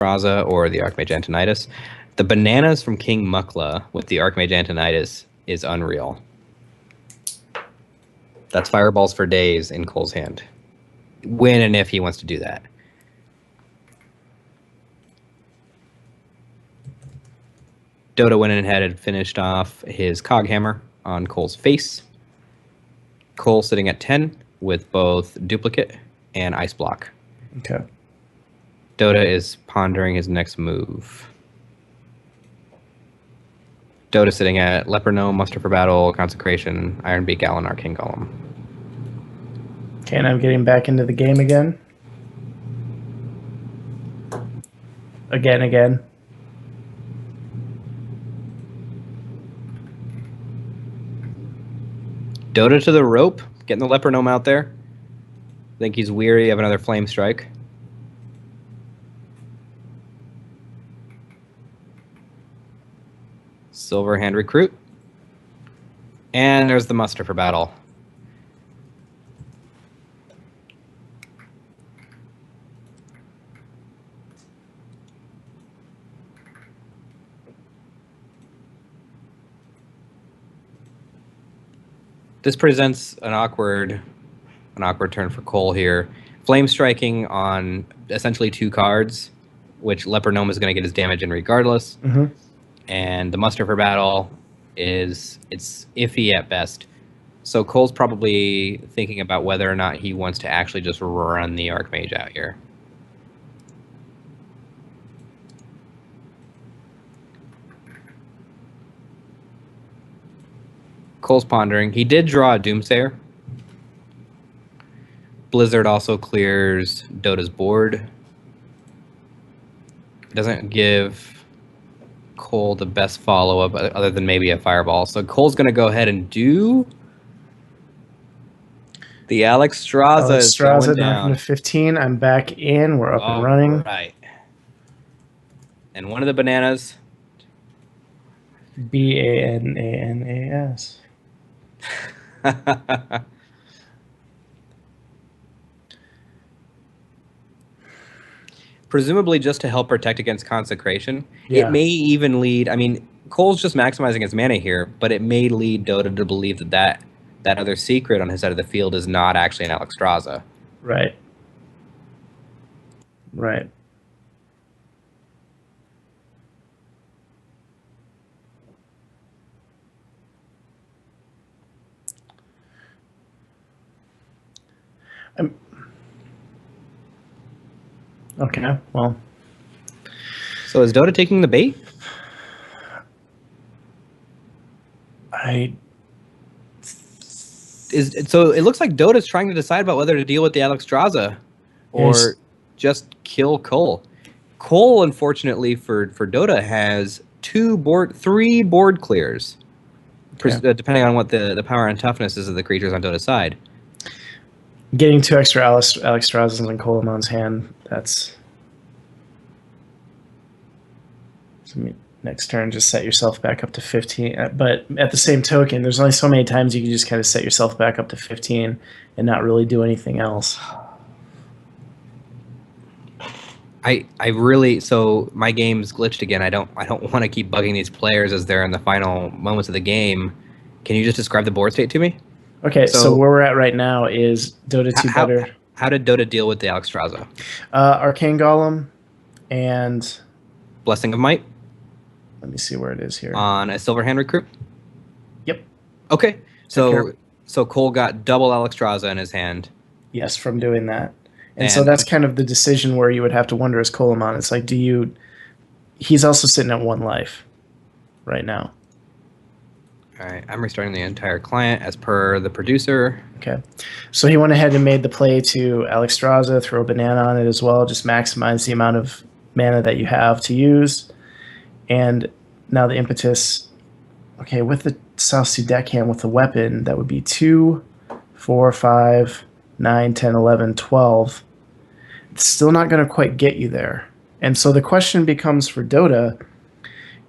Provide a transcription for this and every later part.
Raza or the Archmage Antonidas. The bananas from King Mukla with the Archmage Antonidas is unreal. That's fireballs for days in Cole's hand. When and if he wants to do that. Dota went ahead and finished off his Coghammer on Cole's face. Cole sitting at 10 with both Duplicate and Ice Block. Okay. Dota is pondering his next move. Dota sitting at Leper Gnome, Muster for Battle, Consecration, Ironbeak, Gallon, Arcane Golem. Okay, and I'm getting back into the game again. Again. Dota to the rope, getting the Leper Gnome out there. I think he's weary of another Flame Strike. Silver Hand Recruit. And there's the Muster for Battle. This presents an awkward turn for Cole here. Flame striking on essentially 2 cards, which Leper Gnome is going to get his damage in regardless. Mm-hmm. And the Muster for Battle it's iffy at best. So Cole's probably thinking about whether or not he wants to actually just run the Archmage out here. Cole's pondering. He did draw a Doomsayer. Blizzard also clears Dota's board. Doesn't give Cole the best follow-up other than maybe a Fireball. So Cole's going to go ahead and do the Alexstrasza. Alexstrasza knocking to 15. I'm back in. We're up and running. Right. And one of the bananas. Bananas. Presumably just to help protect against Consecration. Yeah. It may even lead... I mean, Cole's just maximizing his mana here, but it may lead Dota to believe that other secret on his side of the field is not actually an Alexstrasza. Right. Okay, well. So is Dota taking the bait? So it looks like Dota's trying to decide about whether to deal with the Alexstrasza or just kill Cole. Cole, unfortunately for Dota, has 3 board clears, depending on what the power and toughness is of the creatures on Dota's side. Getting 2 extra Alexstrazzas in Colomon's hand, that's... So next turn, just set yourself back up to 15. But at the same token, there's only so many times you can just kind of set yourself back up to 15 and not really do anything else. So my game's glitched again. I don't want to keep bugging these players as they're in the final moments of the game. Can you just describe the board state to me? Okay, so where we're at right now is Dota 2 better. How did Dota deal with the Alexstrasza? Arcane Golem and... Blessing of Might? Let me see where it is here. On a Silver Hand Recruit? Yep. Okay, so Cole got double Alexstrasza in his hand. Yes, from doing that. And so that's kind of the decision where you would have to wonder as Colomon. It's like, he's also sitting at 1 life right now. All right, I'm restarting the entire client as per the producer. Okay, so he went ahead and made the play to Alexstrasza, throw a banana on it as well, just maximize the amount of mana that you have to use. And now the impetus, okay, with the South Sea deckhand with the weapon, that would be 2, 4, 5, 9, 10, 11, 12. It's still not going to quite get you there. And so the question becomes for Dota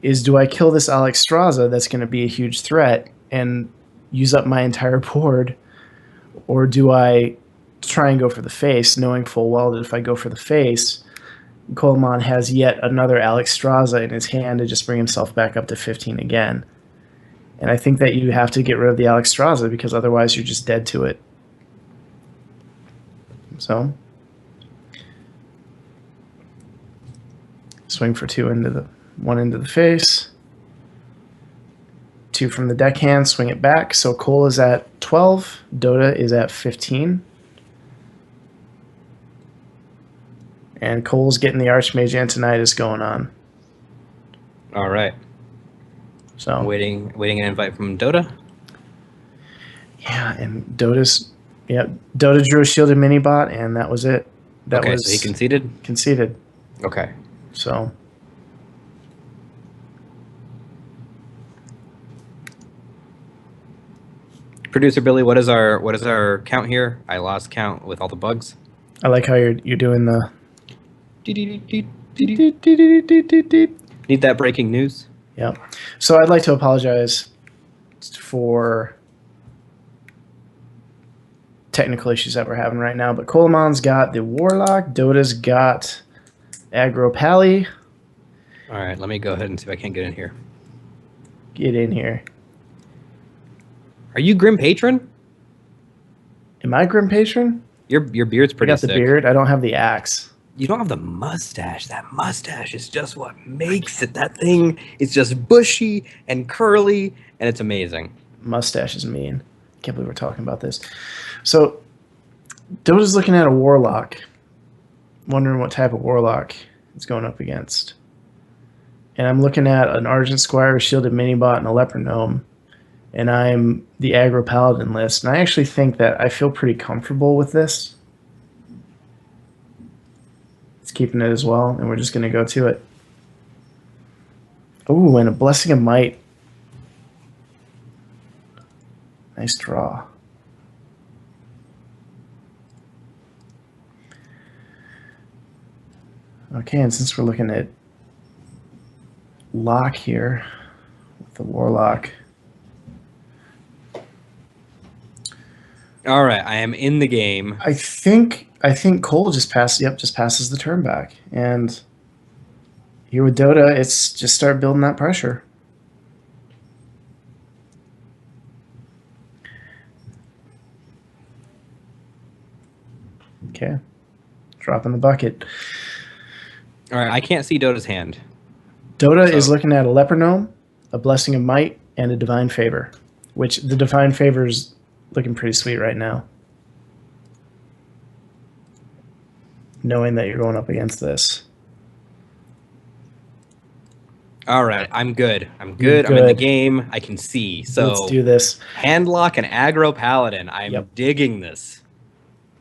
is, do I kill this Alexstrasza that's going to be a huge threat and use up my entire board, or do I try and go for the face, knowing full well that if I go for the face, Coleman has yet another Alex Straza in his hand to just bring himself back up to 15 again. And I think that you have to get rid of the Alex Straza because otherwise you're just dead to it. So, swing for one into the face. 2 from the deckhand, swing it back. So Cole is at 12, Dota is at 15. And Cole's getting the Archmage Antonitis going on. All right. So waiting an invite from Dota. Yeah, and Dota drew a shielded mini bot, and that was it. So he conceded? Conceded. Okay. So Producer Billy, what is our count here? I lost count with all the bugs. I like how you're doing the Need that breaking news? Yeah. So I'd like to apologize for technical issues that we're having right now, but Coleman's got the Warlock, Dota's got Aggro Pally. All right, let me go ahead and see if I can't get in here. Get in here. Are you Grim Patron? Am I Grim Patron? Your beard's pretty sick. I got the beard. I don't have the axe. You don't have the mustache. That mustache is just what makes it. That thing is just bushy and curly, and it's amazing. Mustache is mean. Can't believe we're talking about this. So, Dota's looking at a Warlock. Wondering what type of Warlock it's going up against. And I'm looking at an Argent Squire, a Shielded Minibot, and a Leper Gnome. And I'm the Aggro Paladin list. And I actually think that I feel pretty comfortable with this. It's keeping it as well, and we're just going to go to it. Ooh, and a Blessing of Might. Nice draw. Okay, and since we're looking at lock here with the Warlock. All right, I am in the game. I think Cole just passes the turn back. And here with Dota, it's just start building that pressure. Okay. Dropping the bucket. All right, I can't see Dota's hand. Dota is looking at a Leper Gnome, a Blessing of Might, and a Divine Favor, which the Divine Favor is looking pretty sweet right now. Knowing that you're going up against this. All right, I'm good. I'm good. I'm in the game. I can see. So let's do this. Handlock and Aggro Paladin. I'm digging this.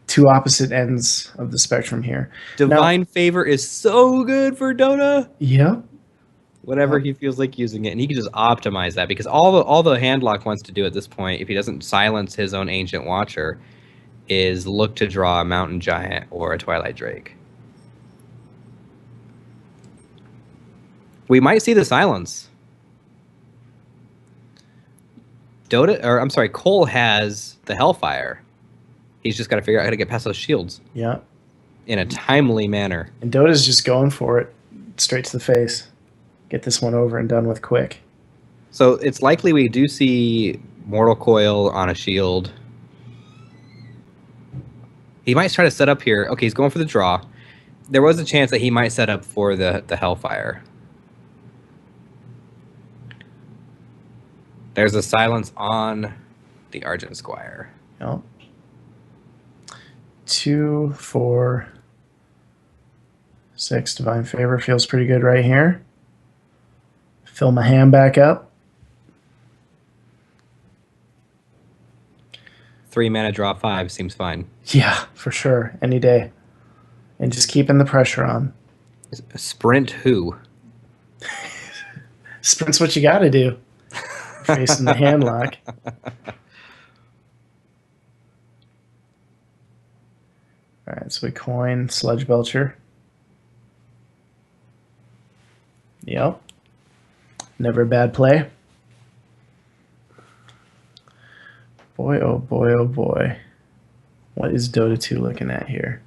Two opposite ends of the spectrum here. Divine Favor is so good for Dota. Yeah. Whatever he feels like using it, and he can just optimize that, because all the Handlock wants to do at this point, if he doesn't silence his own Ancient Watcher, is look to draw a Mountain Giant or a Twilight Drake. We might see the silence. Cole has the Hellfire. He's just got to figure out how to get past those shields. Yeah. In a timely manner. And Dota's just going for it, straight to the face. Get this one over and done with quick. So it's likely we do see Mortal Coil on a shield. He might try to set up here. Okay, he's going for the draw. There was a chance that he might set up for the Hellfire. There's a silence on the Argent Squire. Yep. 2, 4, 6. Divine Favor feels pretty good right here. Fill my hand back up. 3 mana, draw 5 seems fine. Yeah, for sure. Any day. And just keeping the pressure on. Sprint who? Sprint's what you got to do. Facing the handlock. All right, so we coin Sludge Belcher. Yep. Never a bad play. Boy, oh boy, oh boy. What is Dota 2 looking at here?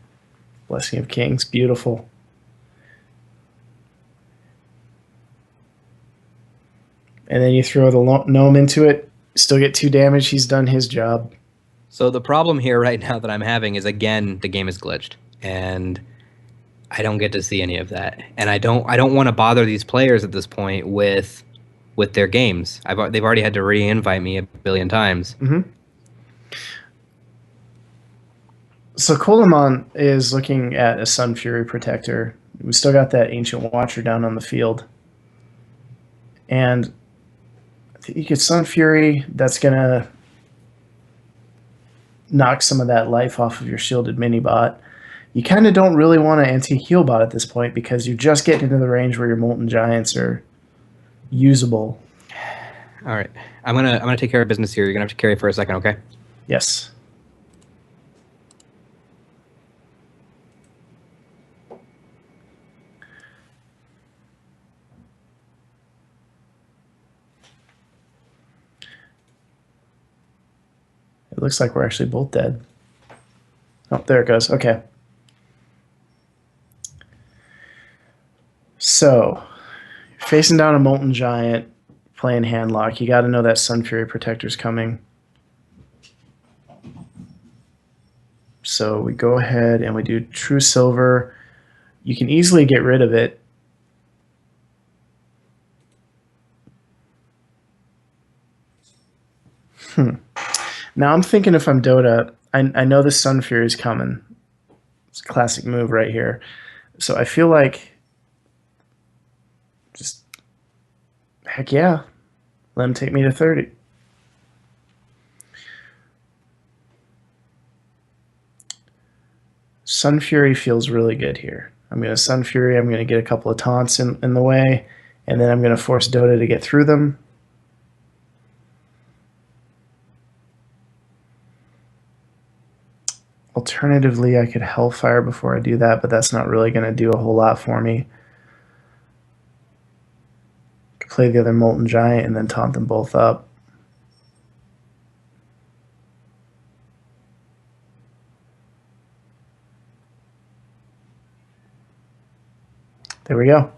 Blessing of Kings, beautiful. And then you throw the gnome into it, still get 2 damage. He's done his job. So the problem here right now that I'm having is, again, the game is glitched, and I don't get to see any of that. And I don't want to bother these players at this point with their games. They've already had to re-invite me a billion times. Mm-hmm. So Coleman is looking at a Sun Fury Protector. We still got that Ancient Watcher down on the field. And you get Sun Fury, that's going to knock some of that life off of your shielded mini-bot. You kind of don't really want to anti-heal bot at this point because you're just getting into the range where your Molten Giants are usable. All right. I'm gonna take care of business here. You're going to have to carry for a second, okay? Yes. It looks like we're actually both dead. Oh, there it goes. Okay. So, facing down a Molten Giant, playing Handlock, you got to know that Sun Fury Protector's coming. So we go ahead and we do True Silver. You can easily get rid of it. Now I'm thinking if I'm Dota, I know the Sun Fury is coming. It's a classic move right here. So I feel like just, heck yeah, let him take me to 30. Sun Fury feels really good here. I'm going to Sun Fury, I'm going to get a couple of taunts in the way, and then I'm going to force Dota to get through them. Alternatively, I could Hellfire before I do that, but that's not really going to do a whole lot for me. I could play the other Molten Giant and then taunt them both up. There we go.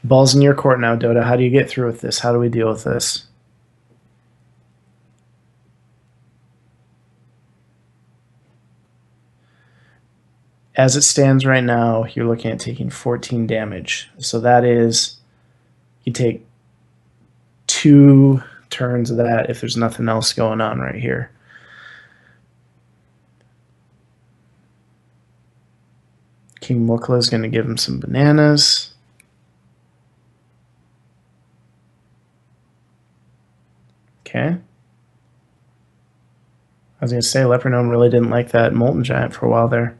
Ball's in your court now, Dota. How do you get through with this? How do we deal with this? As it stands right now, you're looking at taking 14 damage. So that is, you take 2 turns of that if there's nothing else going on right here. King Mukla is going to give him some bananas. Okay. I was going to say, Leopard Gnome really didn't like that Molten Giant for a while there.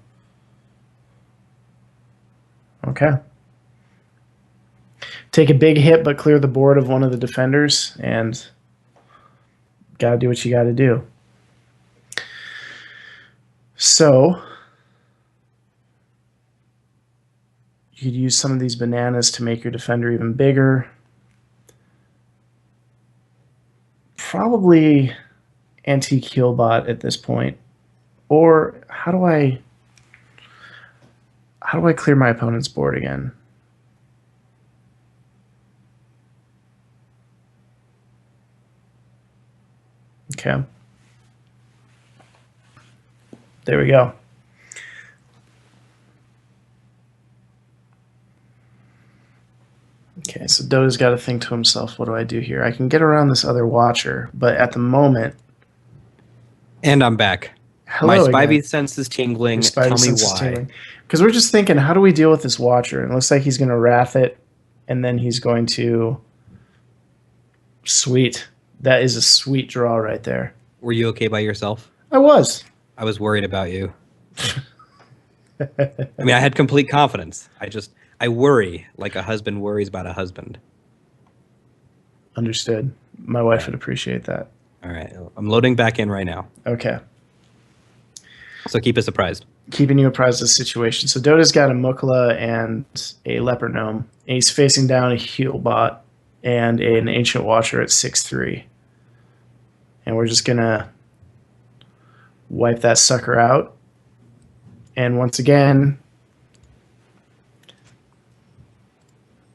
Okay. Take a big hit, but clear the board of one of the defenders, and gotta do what you gotta do. So, you could use some of these bananas to make your defender even bigger. Probably anti-heal bot at this point. Or how do I clear my opponent's board again? Okay. There we go. Okay, so Dota's got to think to himself, what do I do here? I can get around this other watcher, but at the moment... And I'm back. Hello My Spivey again. sense is tingling. Your Spidey Tell me sense is why. tingling. Because we're just thinking, how do we deal with this watcher? And it looks like he's going to wrath it, and then he's going to... Sweet. That is a sweet draw right there. Were you okay by yourself? I was. I was worried about you. I mean, I had complete confidence. I worry like a husband worries about a husband. Understood. My wife would appreciate that. All right. I'm loading back in right now. Okay. So keep us apprised. Keeping you apprised of the situation. So Dota's got a Mukla and a Leopard Gnome. And he's facing down a Heal Bot and an Ancient Watcher at 6/3. And we're just going to wipe that sucker out. And once again...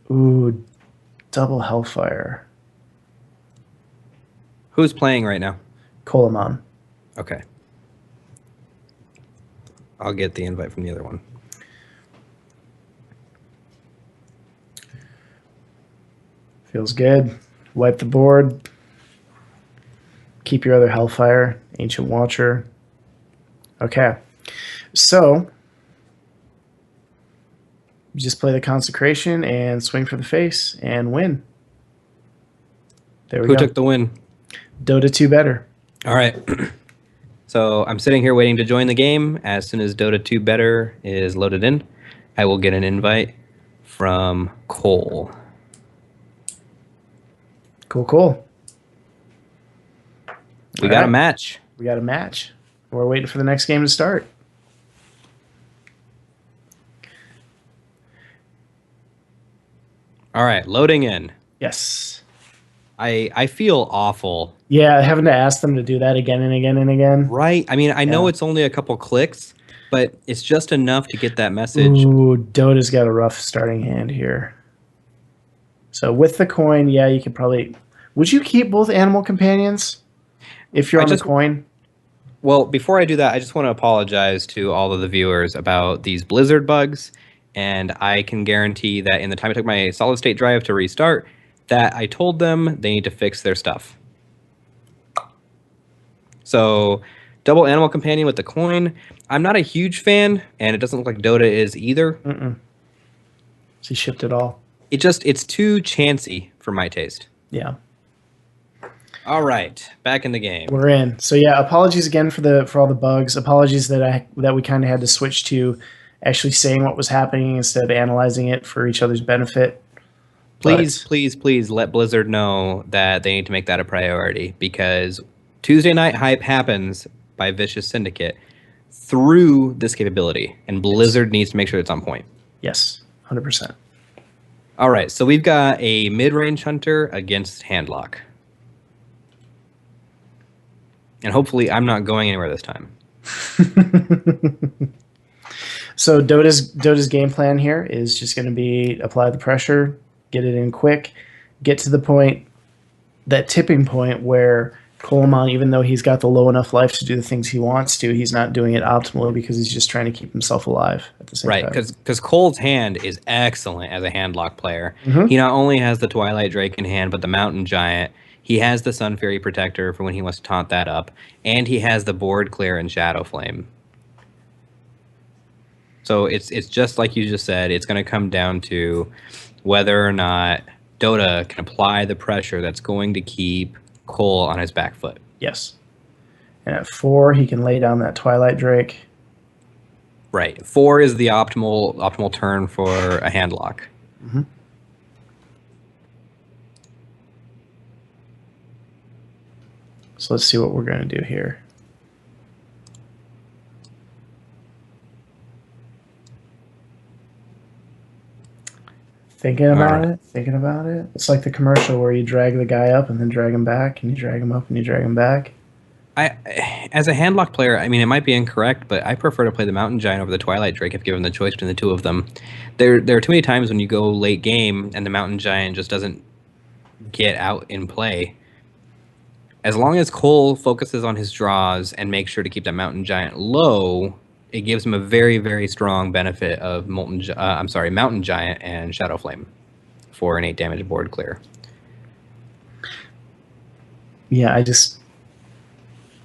Ooh, Double Hellfire. Who's playing right now? Colamon. Okay. I'll get the invite from the other one. Feels good. Wipe the board. Keep your other Hellfire. Ancient Watcher. Okay. So, you just play the Consecration and swing for the face and win. There we go. Who took the win? Dota 2 better. All right. So I'm sitting here waiting to join the game. As soon as Dota 2 better is loaded in, I will get an invite from Cole. Cool. We got a match. We got a match. We're waiting for the next game to start. All right, loading in. Yes. I feel awful. Yeah, having to ask them to do that again and again and again. Right. I mean, I know it's only a couple clicks, but it's just enough to get that message. Ooh, Dota's got a rough starting hand here. So with the coin, yeah, you could probably... Would you keep both animal companions if you're on the coin? Well, before I do that, I just want to apologize to all of the viewers about these blizzard bugs. And I can guarantee that in the time I took my solid state drive to restart, that I told them they need to fix their stuff. So, double animal companion with the coin. I'm not a huge fan, and it doesn't look like Dota is either. He shipped it all. It's too chancy for my taste. Yeah. All right, back in the game. We're in. So yeah, apologies again for all the bugs. Apologies that we kind of had to switch to actually saying what was happening instead of analyzing it for each other's benefit. Please let Blizzard know that they need to make that a priority, because Tuesday Night Hype happens by Vicious Syndicate through this capability, and Blizzard needs to make sure it's on point. Yes, 100%. All right, so we've got a mid-range hunter against Handlock. And hopefully I'm not going anywhere this time. So Dota's game plan here is just going to be apply the pressure, get it in quick, get to the point, that tipping point where Coleman, even though he's got the low enough life to do the things he wants to, he's not doing it optimally because he's just trying to keep himself alive at the same time. Right, because Cole's hand is excellent as a handlock player. He not only has the Twilight Drake in hand, but the Mountain Giant. He has the Sun Fury Protector for when he wants to taunt that up, and he has the board clear and Shadow Flame. So it's just like you just said. It's going to come down to whether or not Dota can apply the pressure that's going to keep Cole on his back foot. Yes. And at 4, he can lay down that Twilight Drake. Right. 4 is the optimal turn for a handlock. So let's see what we're going to do here. Thinking about it. It's like the commercial where you drag the guy up and then drag him back, and you drag him up and you drag him back. As a handlock player, I mean, it might be incorrect, but I prefer to play the Mountain Giant over the Twilight Drake if given the choice between the two of them. There are too many times when you go late game and the Mountain Giant just doesn't get out in play. As long as Cole focuses on his draws and makes sure to keep that Mountain Giant low, it gives him a very, very strong benefit of Mountain Giant and Shadow Flame for an 8 damage board clear. Yeah,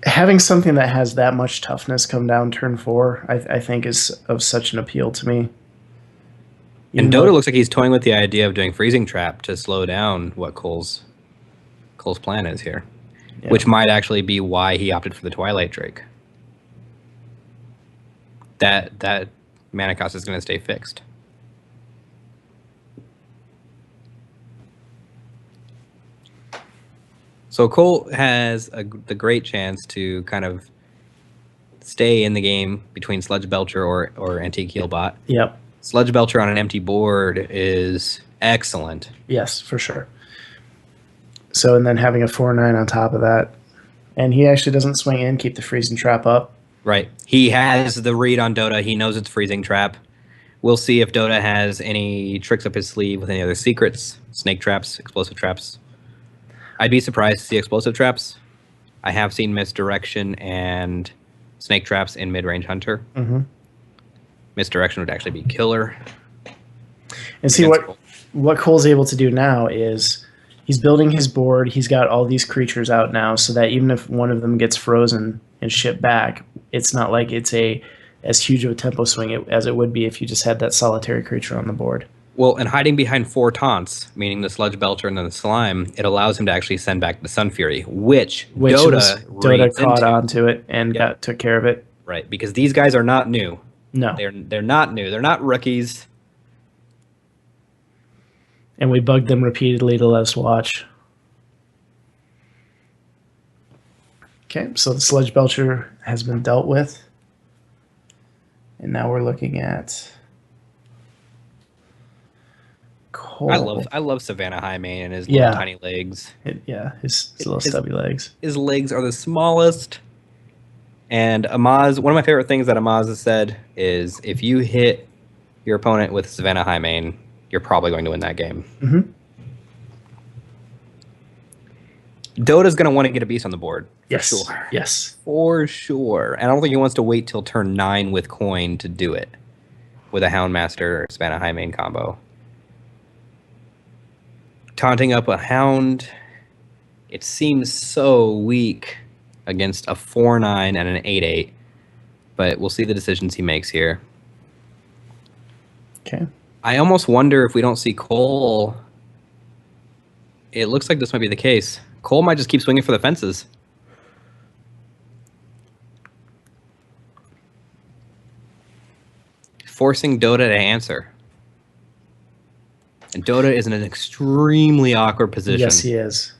having something that has that much toughness come down turn 4, I think is of such an appeal to me. And Dota looks like he's toying with the idea of doing Freezing Trap to slow down what Cole's plan is here. Yeah. Which might actually be why he opted for the Twilight Drake. That mana cost is going to stay fixed. So Cole has the great chance to kind of stay in the game between Sludge Belcher or Antique Healbot. Yep. Sludge Belcher on an empty board is excellent. Yes, for sure. So, and then having a 4/9 on top of that. And he actually doesn't swing in, keep the Freezing Trap up. Right. He has the read on Dota. He knows it's Freezing Trap. We'll see if Dota has any tricks up his sleeve with any other secrets, snake traps, explosive traps. I'd be surprised to see explosive traps. I have seen misdirection and snake traps in mid-range hunter. Mm-hmm. Misdirection would actually be killer. And see what Cole's able to do now is he's building his board. He's got all these creatures out now, so that even if one of them gets frozen and shipped back, it's not like it's as huge of a tempo swing as it would be if you just had that solitary creature on the board. Well, and hiding behind 4 taunts, meaning the Sludge Belcher and then the Slime, it allows him to actually send back the Sun Fury, which Dota caught onto it and took care of it. Right, because these guys are not new. No. They're not new. They're not rookies. And we bugged them repeatedly to let us watch. Okay, so the Sludge Belcher has been dealt with. And now we're looking at Cole. I love Savannah Highmane and his little tiny legs. His little stubby legs. His legs are the smallest. And Amaz, one of my favorite things that Amaz has said is if you hit your opponent with Savannah Highmane, you're probably going to win that game. Mm-hmm. Dota's going to want to get a beast on the board. Yes. Sure. Yes. For sure. And I don't think he wants to wait till turn 9 with coin to do it with a Houndmaster or Savannah Highmane combo. Taunting up a Hound, it seems so weak against a 4-9 and an 8-8, but we'll see the decisions he makes here. Okay. I almost wonder if we don't see Cole. It looks like this might be the case. Cole might just keep swinging for the fences. Forcing Dota to answer. And Dota is in an extremely awkward position. Yes, he is.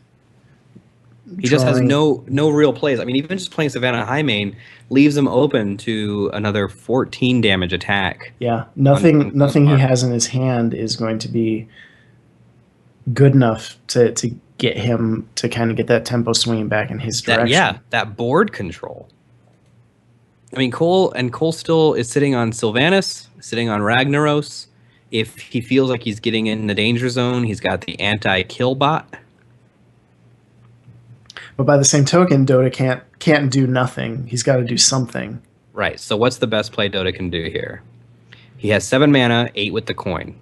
He just has no real plays. I mean, even just playing Savannah Highmane leaves him open to another 14 damage attack. Yeah, nothing he has in his hand is going to be good enough to get him to kind of get that tempo swinging back in his direction. That board control. I mean, Cole still is sitting on Sylvanas, sitting on Ragnaros. If he feels like he's getting in the danger zone, he's got the anti-kill bot. But by the same token, Dota can't do nothing. He's got to do something. Right. So what's the best play Dota can do here? He has 7 mana, 8 with the coin.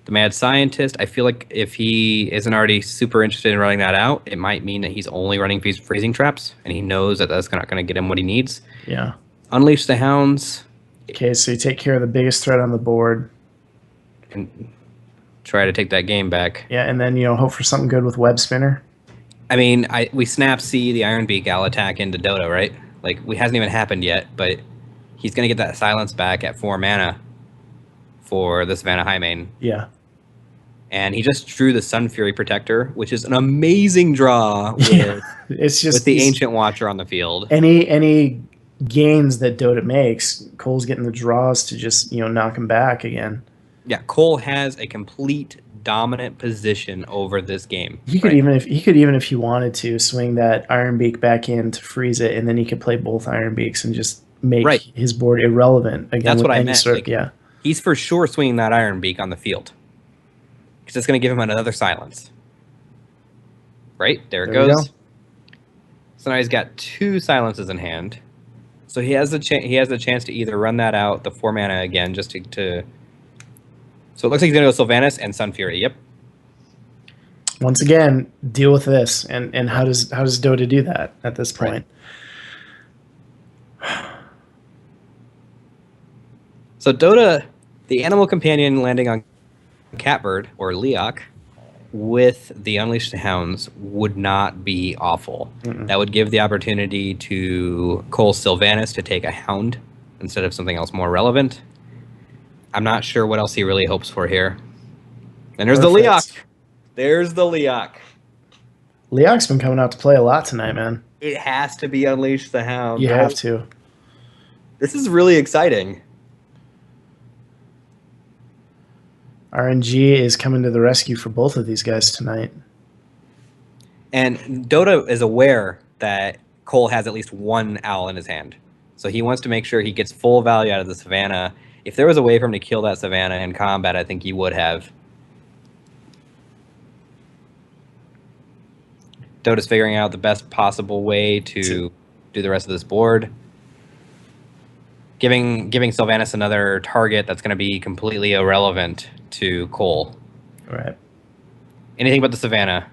The Mad Scientist, I feel like if he isn't already super interested in running that out, it might mean that he's only running freezing traps, and he knows that that's not going to get him what he needs. Yeah. Unleash the Hounds. Okay, so you take care of the biggest threat on the board. And try to take that game back. Yeah, and then, hope for something good with Web Spinner. I mean, we snap C the Iron Beak Gal attack into Dota, right? Like, it hasn't even happened yet, but he's going to get that silence back at 4 mana for the Savannah Highmane. Yeah. And he just drew the Sun Fury Protector, which is an amazing draw with the Ancient Watcher on the field. Any gains that Dota makes, Cole's getting the draws to just, knock him back again. Yeah, Cole has a complete dominant position over this game. He could even if he wanted to swing that Iron Beak back in to freeze it, and then he could play both Iron Beaks and just make his board irrelevant again. That's what I meant. Yeah, he's for sure swinging that Iron Beak on the field because it's going to give him another silence. Right there it goes. So now he's got 2 silences in hand. So he has the chance to either run that out the 4 mana again just to. So it looks like he's going to go Sylvanas and Sun Fury. Yep. Once again, deal with this. And how does Dota do that at this point? Right. So Dota, the Animal Companion landing on Catbird or Leok with the Unleashed Hounds would not be awful. Mm-mm. That would give the opportunity to Cole Sylvanas to take a Hound instead of something else more relevant. I'm not sure what else he really hopes for here. And there's the Leok. There's the Leok. Leok's been coming out to play a lot tonight, man. It has to be Unleash the Hound. You have to. This is really exciting. RNG is coming to the rescue for both of these guys tonight. And Dota is aware that Cole has at least 1 owl in his hand. So he wants to make sure he gets full value out of the Savannah If there was a way for him to kill that Savannah in combat, I think he would have. Dota's figuring out the best possible way to do the rest of this board. Giving Sylvanas another target that's going to be completely irrelevant to Cole. Right. Anything but the Savannah.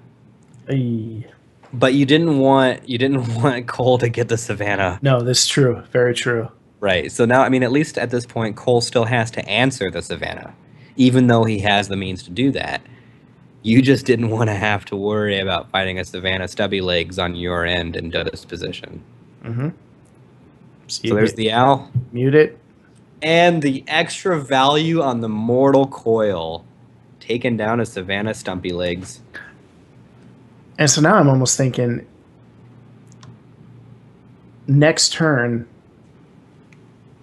Aye. But you didn't want Cole to get the Savannah. No, that's true. Very true. Right. So now, I mean, at least at this point, Cole still has to answer the Savannah, even though he has the means to do that. You just didn't want to have to worry about fighting a Savannah stubby legs on your end in Dota's position. Mm-hmm. So there's the owl. Mute it. And the extra value on the Mortal Coil. Taking down a Savannah stumpy legs. And so now I'm almost thinking, next turn,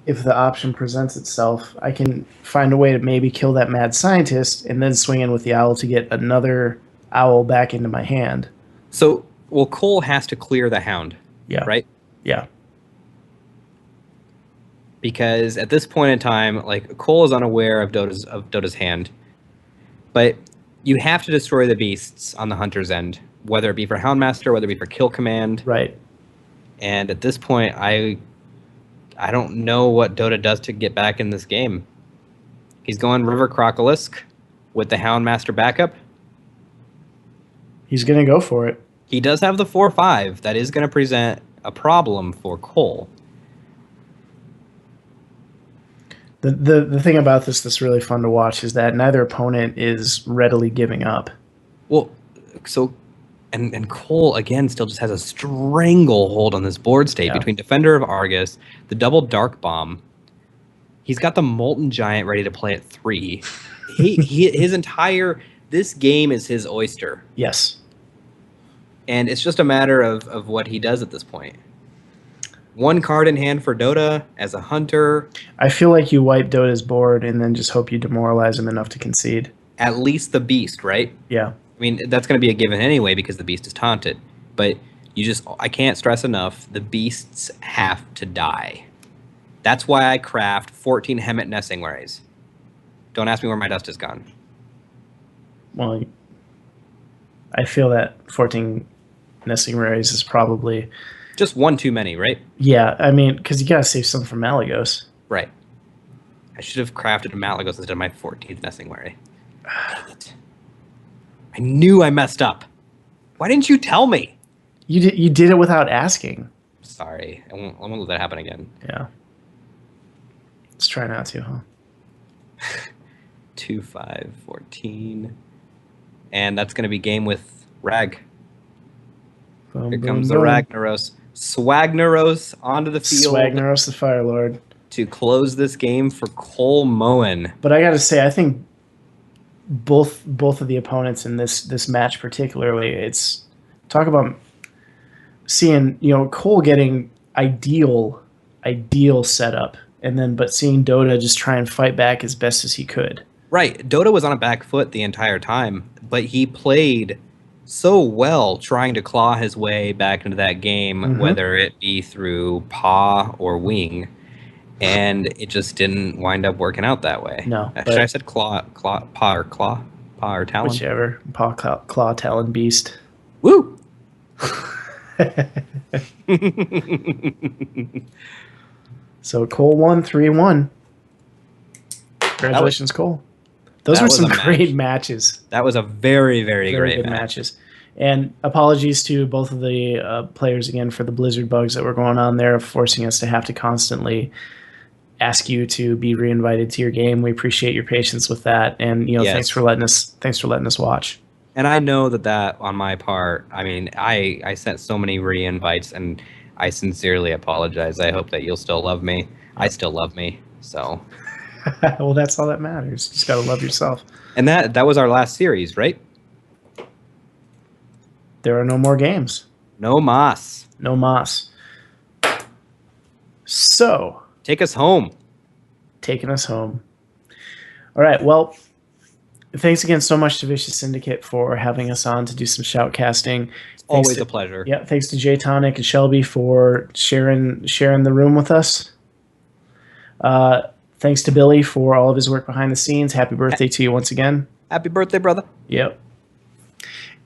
if the option presents itself, I can find a way to maybe kill that mad scientist and then swing in with the owl to get another owl back into my hand. So, well, Cole has to clear the hound. Yeah. Right? Yeah. Because at this point in time, like, Cole is unaware of Dota's hand. But you have to destroy the beasts on the hunter's end, whether it be for Houndmaster, whether it be for kill command. Right. And at this point, I don't know what Dota does to get back in this game. He's going River Crocolisk with the Houndmaster backup. He's going to go for it. He does have the 4/5. That is going to present a problem for Cole. The thing about this that's really fun to watch is that neither opponent is readily giving up. Well, so and Cole again still just has a stranglehold on this board state between Defender of Argus, the double Dark Bomb. He's got the Molten Giant ready to play at 3. His entire this game is his oyster. Yes. And it's just a matter of what he does at this point. One card in hand for Dota as a hunter. I feel like you wipe Dota's board and then just hope you demoralize him enough to concede. At least the beast, right? Yeah. I mean, that's going to be a given anyway because the beast is taunted. But I can't stress enough, the beasts have to die. That's why I craft 14 Hemet Nessingways. Don't ask me where my dust has gone. Well, I feel that 14 Nessingways is probably... Just one too many, right? Yeah, I mean, because you got to save some for Malagos. Right. I should have crafted a Malagos instead of my 14th Nessingway. Dang it. I knew I messed up. Why didn't you tell me? You did it without asking. Sorry. I won't let that happen again. Yeah. Let's try not to, huh? 2, 5, 14. And that's going to be game with Rag. Boom, Here boom, comes the boom. Ragnaros. Swagnaros onto the field. Swagnaros the Fire Lord. To close this game for Cole Moen. But I got to say, I think both of the opponents in this match particularly, it's talk about seeing, Cole getting ideal setup, and then but seeing Dota just try and fight back as best as he could. Right. Dota was on a back foot the entire time, but he played so well trying to claw his way back into that game, whether it be through paw or wing, and it just didn't wind up working out that way. No. Actually, I said paw or talon? Whichever. Paw, claw, talon, beast. Woo! So Cole won 3-1. Congratulations, Cole. Those were some great matches. That was a very, very great good match. matches. And apologies to both of the players again for the blizzard bugs that were going on there, forcing us to have to constantly ask you to be reinvited to your game. We appreciate your patience with that, and Yes. thanks for letting us watch. And I know that on my part, I mean, I sent so many re-invites, and I sincerely apologize. I hope that you'll still love me. I still love me, so. Well, that's all that matters. You just gotta love yourself. And that was our last series, right? There are no more games. No mas. No mas. So, Take us home. taking us home. All right, well, thanks again so much to Vicious Syndicate for having us on to do some shoutcasting. Always a pleasure. Yeah, thanks to Jay Tonic and Shelby for sharing the room with us. Thanks to Billy for all of his work behind the scenes. Happy birthday to you once again. Happy birthday, brother. Yep.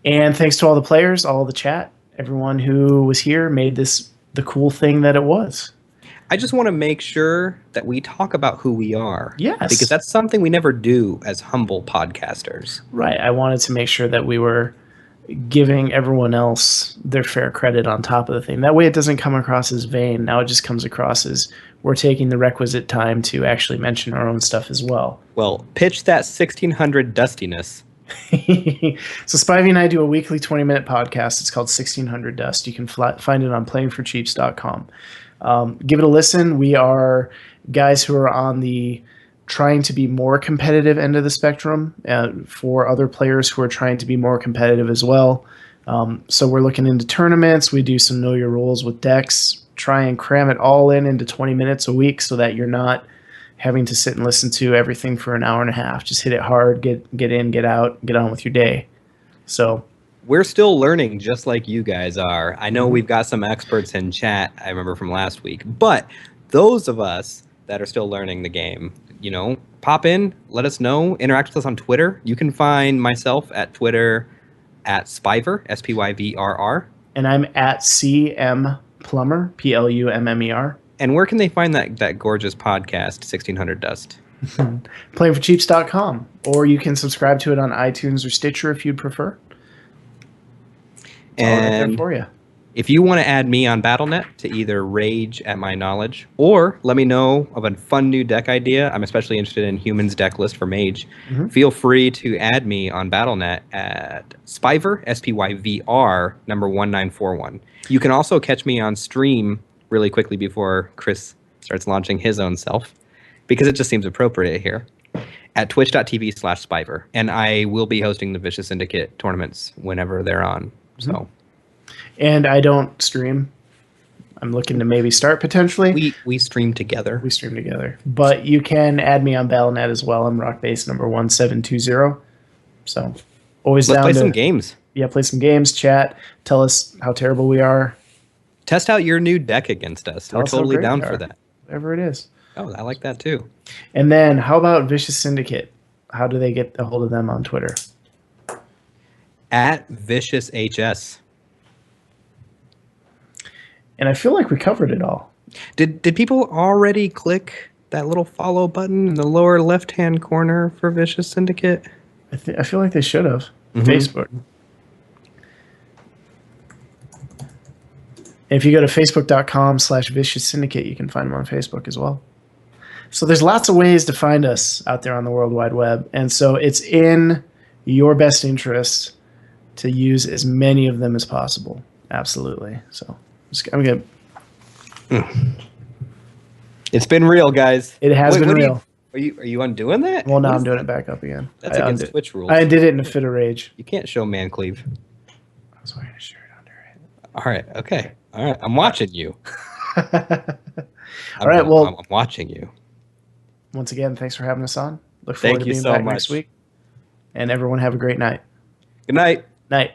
And thanks to all the players, all the chat, everyone who was here, made this the cool thing that it was. I just want to make sure that we talk about who we are. Yes. Because that's something we never do as humble podcasters. Right. I wanted to make sure that we were giving everyone else their fair credit on top of the thing. That way it doesn't come across as vain. Now it just comes across as we're taking the requisite time to actually mention our own stuff as well. Well, pitch that 1600 dustiness. So Spivey and I do a weekly 20-minute podcast. It's called 1600 Dust. You can find it on playingforcheaps.com. Give it a listen. We are guys who are on the trying to be more competitive end of the spectrum for other players who are trying to be more competitive as well. So we're looking into tournaments. We do some Know Your Rules with decks. Try and cram it all into 20 minutes a week so that you're not having to sit and listen to everything for an hour and a half. Just hit it hard, get in, get out, get on with your day. So we're still learning just like you guys are. I know we've got some experts in chat, I remember from last week, but those of us that are still learning the game, pop in, let us know, interact with us on Twitter. You can find myself at Twitter at Spyver, Spyvrr. And I'm at CM Plummer, Plummer. And where can they find that gorgeous podcast, 1600 Dust? Playingforcheaps.com. Or you can subscribe to it on iTunes or Stitcher if you'd prefer. It's all right there for you. If you want to add me on Battle.net to either rage at my knowledge or let me know of a fun new deck idea, I'm especially interested in Humans deck list for Mage, feel free to add me on Battle.net at Spyver, Spyvr, number 1941. You can also catch me on stream really quickly before Chris starts launching his own self, because it just seems appropriate here, at twitch.tv/Spyver. And I will be hosting the Vicious Syndicate tournaments whenever they're on. So, and I don't stream. I'm looking to maybe start potentially. We stream together. We stream together. But you can add me on Battle.net as well. I'm Rockbase number 1720. So always Let's down play to some games. Yeah, play some games, chat, tell us how terrible we are. Test out your new deck against us. We're totally down for that. Whatever it is. Oh, I like that too. And then how about Vicious Syndicate? How do they get a hold of them on Twitter? At ViciousHS. And I feel like we covered it all. Did people already click that little follow button in the lower left-hand corner for Vicious Syndicate? I feel like they should have. Facebook. If you go to facebook.com/Vicious Syndicate, you can find them on Facebook as well. So there's lots of ways to find us out there on the World Wide Web. And so it's in your best interest to use as many of them as possible. Absolutely. So I'm going to... It's been real, guys. It has been real. Are you undoing that? Well, now I'm doing it back up again. That's against Twitch rules. I did it in a fit of rage. You can't show man cleave. I was wearing a shirt under it. All right. Okay. All right. I'm watching you. All right. Well, I'm watching you. Once again, thanks for having us on. Look forward to being so back much. next week. And everyone have a great night. Good night. Night.